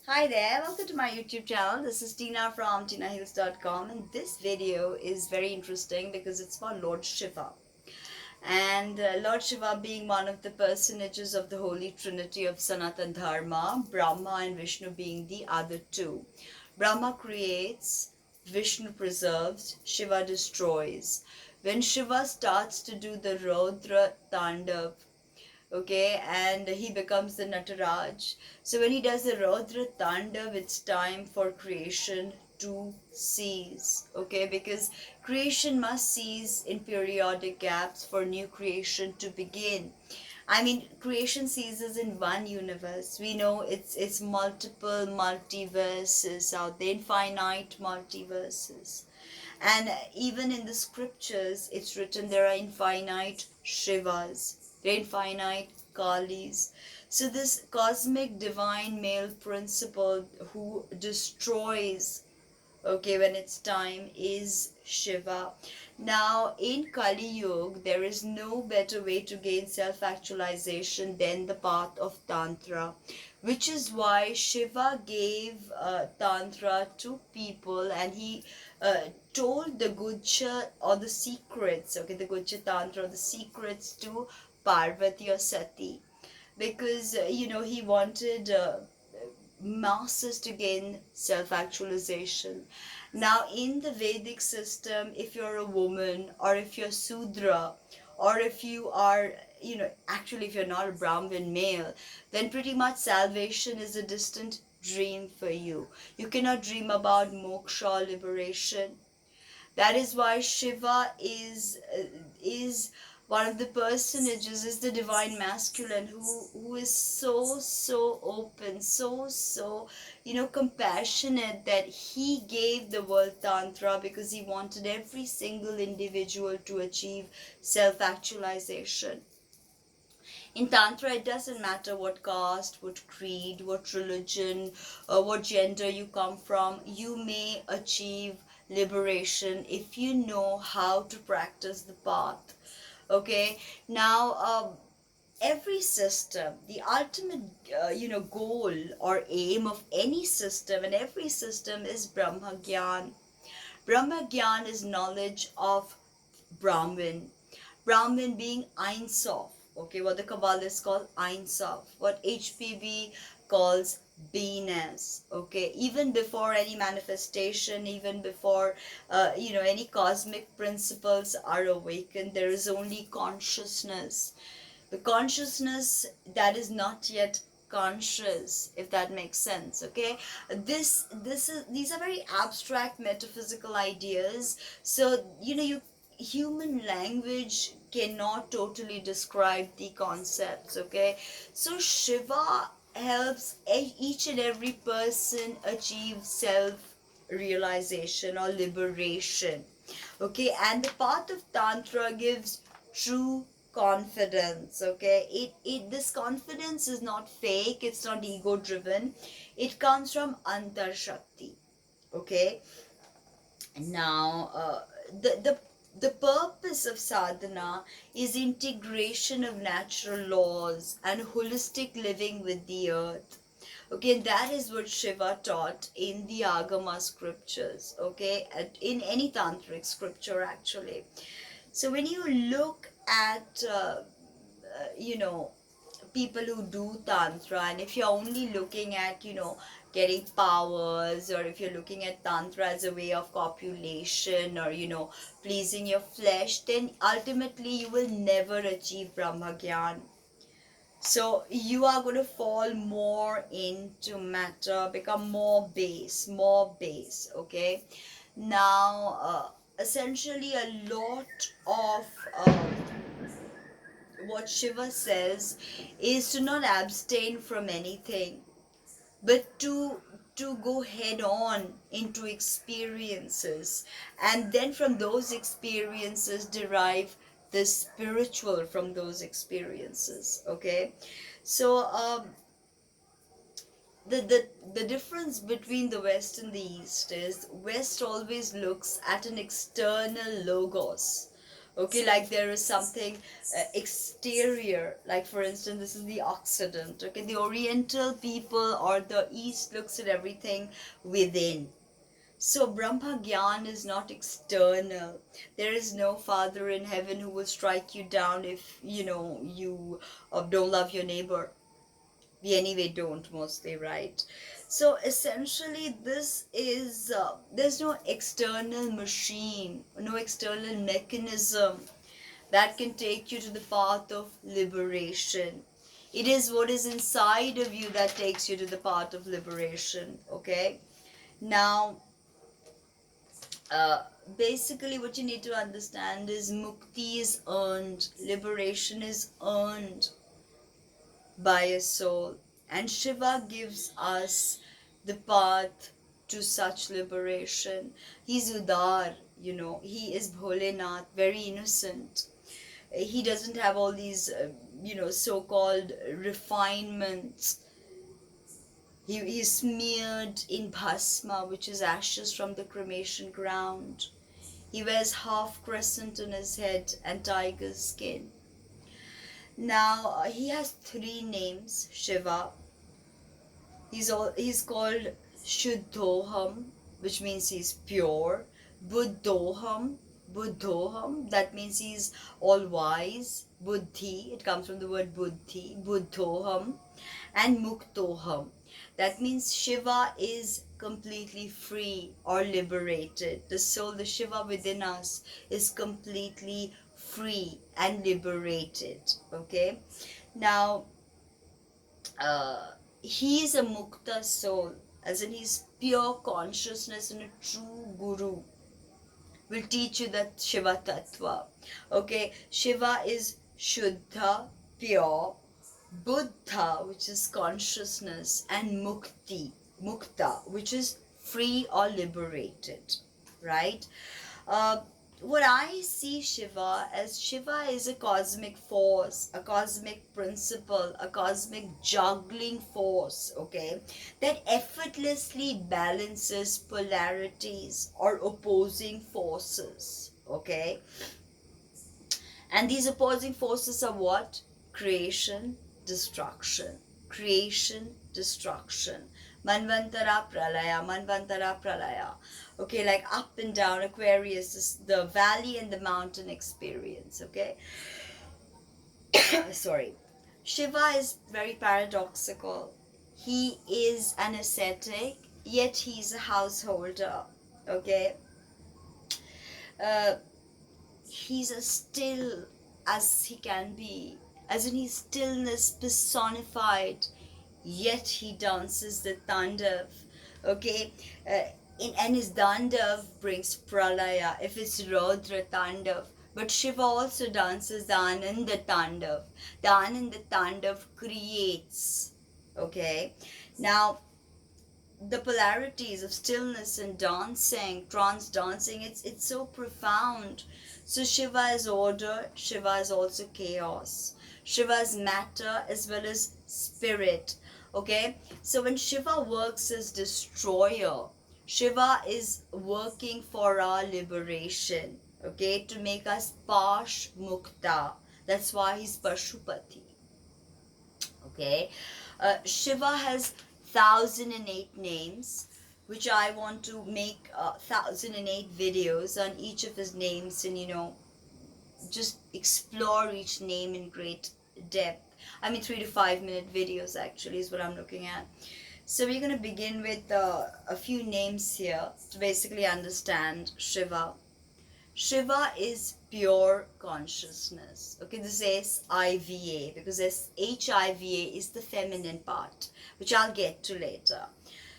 Hi there, welcome to my YouTube channel. This is Tina from Tinaheals.com, and this video is very interesting because it's for Lord Shiva. And Lord Shiva being one of the personages of the Holy Trinity of Sanatan Dharma, Brahma and Vishnu being the other two. Brahma creates, Vishnu preserves, Shiva destroys. When Shiva starts to do the Rudra Tandav, okay, and he becomes the Nataraj. So when he does the Rudra Tandav, it's time for creation to cease, okay, because creation must cease in periodic gaps for new creation to begin. I mean, creation ceases in one universe. We know it's multiple multiverses out there, infinite multiverses. And even in the scriptures, it's written there are infinite Shivas, there are infinite Kalis. So this cosmic divine male principle who destroys, okay, when it's time, is Shiva. Now in Kali Yuga, there is no better way to gain self-actualization than the path of Tantra, which is why Shiva gave Tantra to people, and he told the Gucha or the secrets, okay, the Gucha Tantra, the secrets to Parvati or Sati, because he wanted masses to gain self-actualization. Now in the Vedic system, if you're a woman or if you're Sudra, or if you are, actually if you're not a Brahmin male, then pretty much salvation is a distant dream for you. You cannot dream about moksha, liberation. That is why Shiva is one of the personages, is the divine masculine, who is so open, so compassionate, that he gave the world Tantra because he wanted every single individual to achieve self actualization. In Tantra, it doesn't matter what caste, what creed, what religion, what gender you come from, you may achieve liberation if you know how to practice the path. Okay, now every system, the ultimate goal or aim of any system, and every system, is Brahma Gyan. Brahma Gyan is knowledge of Brahman. Brahman being Ein Sof, okay, what the Kabbalists call Ein Sof, what HPB calls beingness, okay, even before any manifestation, even before any cosmic principles are awakened, there is only consciousness. The consciousness that is not yet conscious, if that makes sense, okay. These are very abstract metaphysical ideas, so human language cannot totally describe the concepts, okay. So Shiva helps each and every person achieve self realization or liberation, okay. And the path of Tantra gives true confidence, okay. It this confidence is not fake, it's not ego driven, it comes from antar shakti, okay. Now the purpose of sadhana is integration of natural laws and holistic living with the earth, okay. And that is what Shiva taught in the Agama scriptures, okay, in any tantric scripture actually. So when you look at people who do tantra, and if you're only looking at getting powers, or if you're looking at tantra as a way of copulation, or pleasing your flesh, then ultimately you will never achieve Brahma Gyan. So you are going to fall more into matter, become more base, okay. Now essentially a lot of what Shiva says is to not abstain from anything, but to go head on into experiences, and then from those experiences derive the spiritual from those experiences, okay. So the difference between the West and the East is West always looks at an external logos, Okay, like there is something exterior, like for instance, this is the Occident. Okay, the Oriental people or the East looks at everything within. So Brahma Gyan is not external. There is no father in heaven who will strike you down if you don't love your neighbor. We anyway don't mostly, right? So essentially this is there's no external machine, no external mechanism that can take you to the path of liberation. It is what is inside of you that takes you to the path of liberation. Okay, now uh, basically what you need to understand is mukti is earned, liberation is earned by a soul, and Shiva gives us the path to such liberation. He's Udar, he is Bholenath, very innocent. He doesn't have all these so-called refinements. He's smeared in bhasma, which is ashes from the cremation ground. He wears half crescent on his head and tiger's skin. Now he has three names. Shiva, he's called Shuddhoham, which means he's pure. Buddhoham, Buddhoham, that means he's all wise. Buddhi, it comes from the word Buddhi, Buddhoham. And Muktoham, that means Shiva is completely free or liberated. The soul, the Shiva within us is completely free and liberated. Okay, now he is a Mukta soul, as in he's pure consciousness, and a true Guru will teach you that Shiva Tattva. Okay, Shiva is Shuddha, pure, Buddha, which is consciousness, and Mukti, Mukta, which is free or liberated, right? Uh, what I see Shiva as, Shiva is a cosmic force, a cosmic principle, a cosmic juggling force, okay, that effortlessly balances polarities or opposing forces, okay? And these opposing forces are what? Creation, destruction. Creation, destruction. Manvantara pralaya, Manvantara pralaya. Okay, like up and down, Aquarius is the valley and the mountain experience, okay? Sorry. Shiva is very paradoxical. He is an ascetic, yet he's a householder, okay? Uh, he's as still as he can be, as in his stillness personified, yet he dances the tandav. Okay, and his tandav brings pralaya if it's Rodra tandav. But Shiva also dances the Ananda tandav. The Ananda tandav creates. Okay, now the polarities of stillness and dancing, trance dancing, it's so profound. So Shiva is order, Shiva is also chaos. Shiva is matter as well as spirit. Okay, so when Shiva works as destroyer, Shiva is working for our liberation, okay, to make us Pash Mukta. That's why he's Pashupati. Okay, Shiva has 1008 names, which I want to make 1008 videos on each of his names, and just explore each name in great depth. I mean 3 to 5 minute videos actually is what I'm looking at. So we're going to begin with a few names here to basically understand Shiva. Shiva is pure consciousness. Okay, this is SIVA because HIVA is the feminine part, which I'll get to later.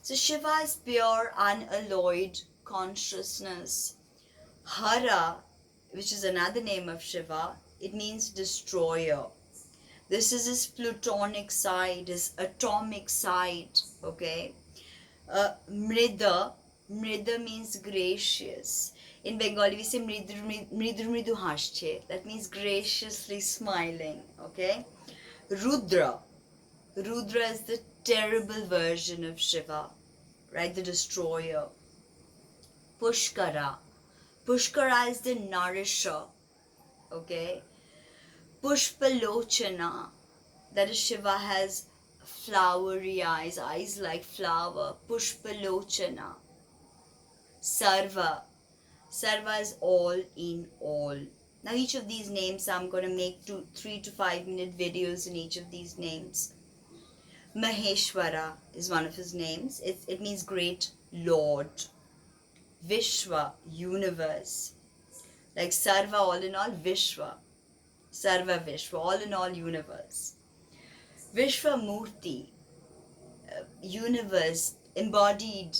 So Shiva is pure, unalloyed consciousness. Hara, which is another name of Shiva, it means destroyer. This is his plutonic side, his atomic side. Okay. Mrida, Mrida means gracious. In Bengali we say mridu mridu hasche. That means graciously smiling. Okay. Rudra, Rudra is the terrible version of Shiva, right? The destroyer. Pushkara, Pushkara is the nourisher. okay? Pushpalochana, that is Shiva has flowery eyes, eyes like flower. Pushpalochana. Sarva. Sarva is all in all. Now each of these names, I'm going to make 3 to 5 minute videos in each of these names. Maheshwara is one of his names. It means great Lord. Vishwa, universe. Like Sarva, all in all, Vishwa. Sarva Vishwa, all in all, universe. Vishwamurti, universe, embodied,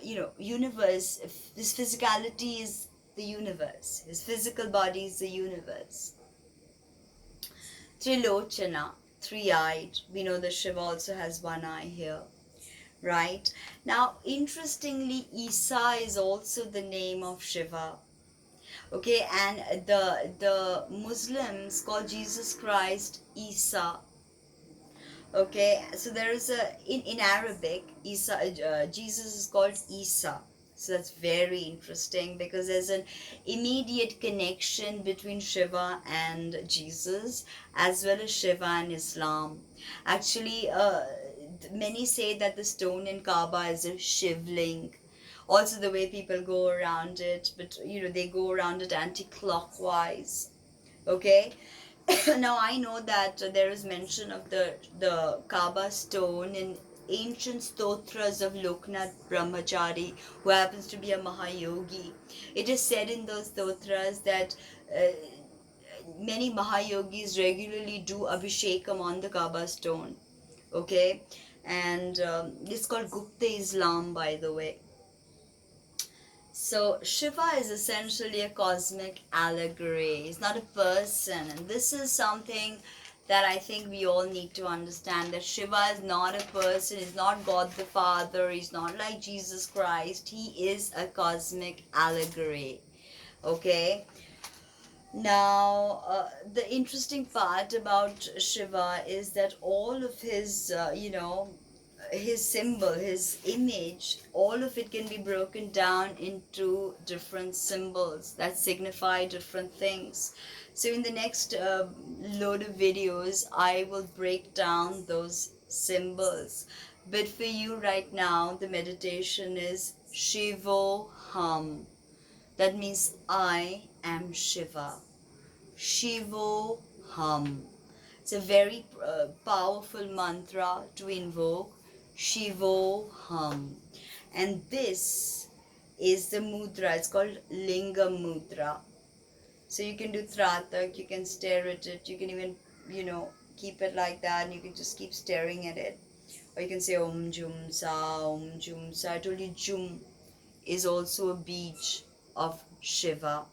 universe. His physicality is the universe. His physical body is the universe. Trilochana, three-eyed. We know that Shiva also has one eye here, right? Now, interestingly, Isa is also the name of Shiva. Okay, and the Muslims call Jesus Christ Isa. Okay, so there is in Arabic, Jesus is called Isa. So that's very interesting because there's an immediate connection between Shiva and Jesus, as well as Shiva and Islam. Actually, many say that the stone in Kaaba is a Shivling. Also, the way people go around it, but they go around it anti-clockwise. Okay. Now I know that there is mention of the Kaaba stone in ancient stotras of Loknath Brahmachari, who happens to be a Mahayogi. It is said in those stotras that many Mahayogis regularly do Abhishekam on the Kaaba stone. Okay, and it's called Gupta Islam, by the way. So Shiva is essentially a cosmic allegory. He's not a person, and this is something that I think we all need to understand, that Shiva is not a person, he's not God the Father, he's not like Jesus Christ, he is a cosmic allegory. Okay? Now, the interesting part about Shiva is that all of his, his symbol, his image, all of it can be broken down into different symbols that signify different things. So in the next load of videos, I will break down those symbols. But for you right now, the meditation is Shivoham. That means I am Shiva. Shivoham. It's a very powerful mantra to invoke. Shivoham. And this is the mudra. It's called Linga Mudra. So you can do Tratak, you can stare at it, you can even, keep it like that, and you can just keep staring at it. Or you can say Om Jum Sa, Om Jum Sa. I told you Jum is also a beach of Shiva.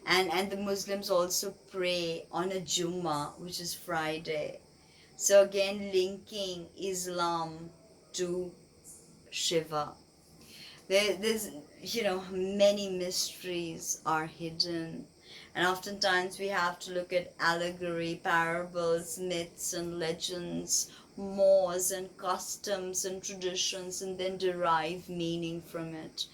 And the Muslims also pray on a Jummah, which is Friday. So again, linking Islam to Shiva. There's, many mysteries are hidden. And oftentimes we have to look at allegory, parables, myths and legends, mores and customs and traditions, and then derive meaning from it.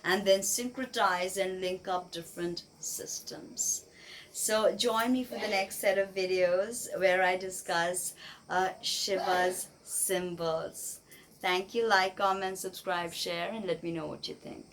And then syncretize and link up different systems. So join me for the next set of videos where I discuss Shiva's symbols. Thank you. Like, comment, subscribe, share, and let me know what you think.